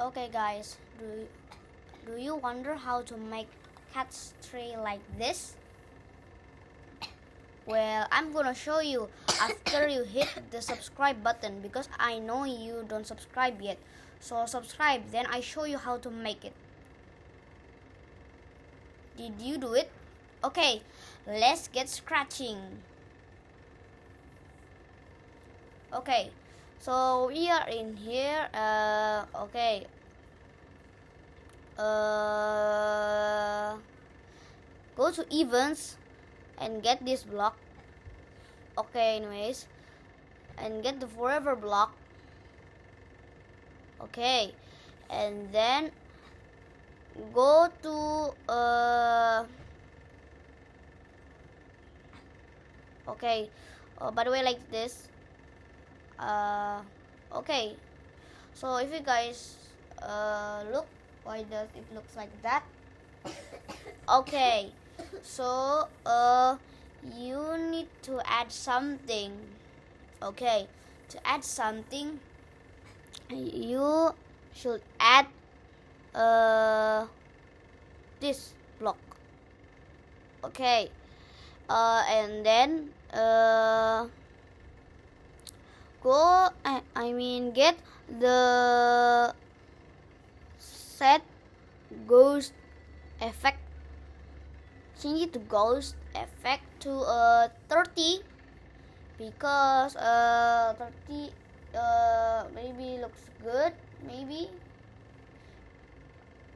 Okay guys, do you wonder how to make cat's tree like this? Well, I'm gonna show you after you hit the subscribe button, because I know you don't subscribe yet. So subscribe, then I show you how to make it. Did you do it? Okay, let's get scratching. Okay, so we are in here. Okay. Go to events and get this block. Okay, anyways, and get the forever block. Okay, and then go to okay, by the way, like this. Okay, so if you guys look, why does it looks like that? Okay, so you need to add something. Okay, to add something, you should add this block. Okay, and then go get the set ghost effect. Change it to ghost effect to 30, because 30 maybe looks good, maybe.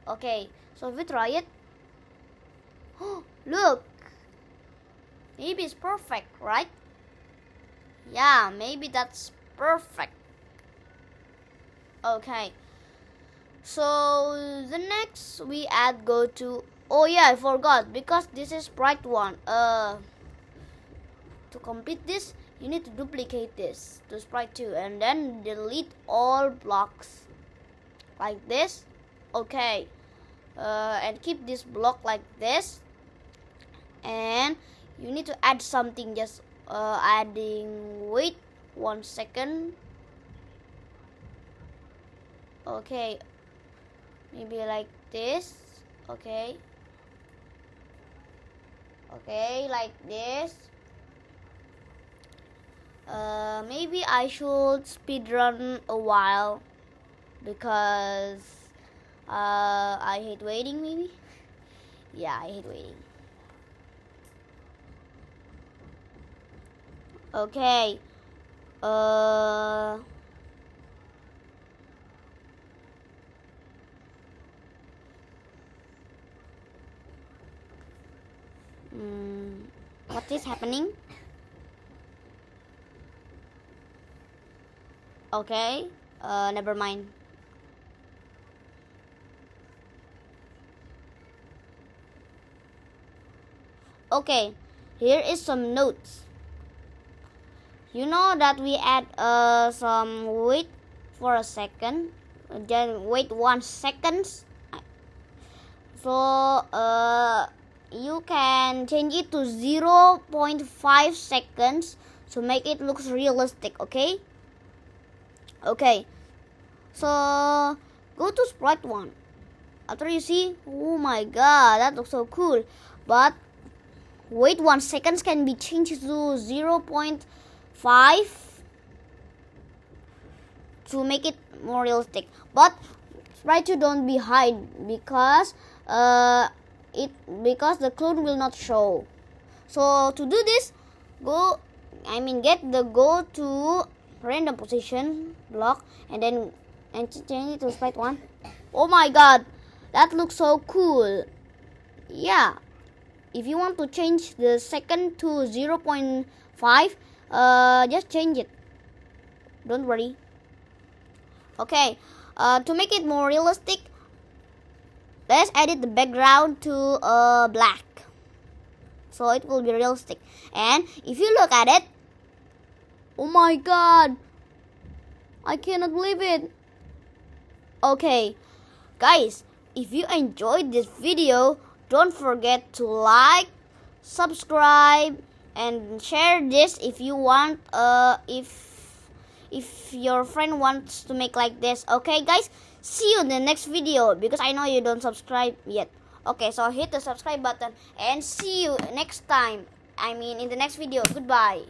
Okay, so if we try it, look, maybe it's perfect, right? Yeah, maybe that's perfect. Okay, so the next we go to, oh yeah, I forgot, because this is sprite one. To complete this, you need to duplicate this to sprite 2 and then delete all blocks like this. Okay, and keep this block like this, and you need to add something, just adding, wait 1 second. Okay, maybe like this. Okay, like this. Maybe I should speedrun a while, because I hate waiting, maybe. Yeah, I hate waiting. Okay, what is happening? Okay, never mind. Okay, here is some notes. You know that we add some wait for a second, then wait 1 second. So you can change it to 0.5 seconds to make it look realistic. Okay. Okay, so go to sprite 1. After you see, oh my god, that looks so cool, but wait 1 second can be changed to 0.5 to make it more realistic. But sprite 2 don't be hide, because because the clone will not show. So to do this, get the go to random position block and change it to sprite 1. Oh my god, that looks so cool. Yeah, if you want to change the second to 0.5, just change it, don't worry. Okay, to make it more realistic, let's edit the background to black, so it will be realistic. And if you look at it, oh my god, I cannot believe it. Okay, guys, if you enjoyed this video, don't forget to like, subscribe, and share this if you want. If your friend wants to make like this. Okay, guys, see you in the next video, because I know you don't subscribe yet. Okay, so hit the subscribe button and see you next time. I mean in the next video. Goodbye.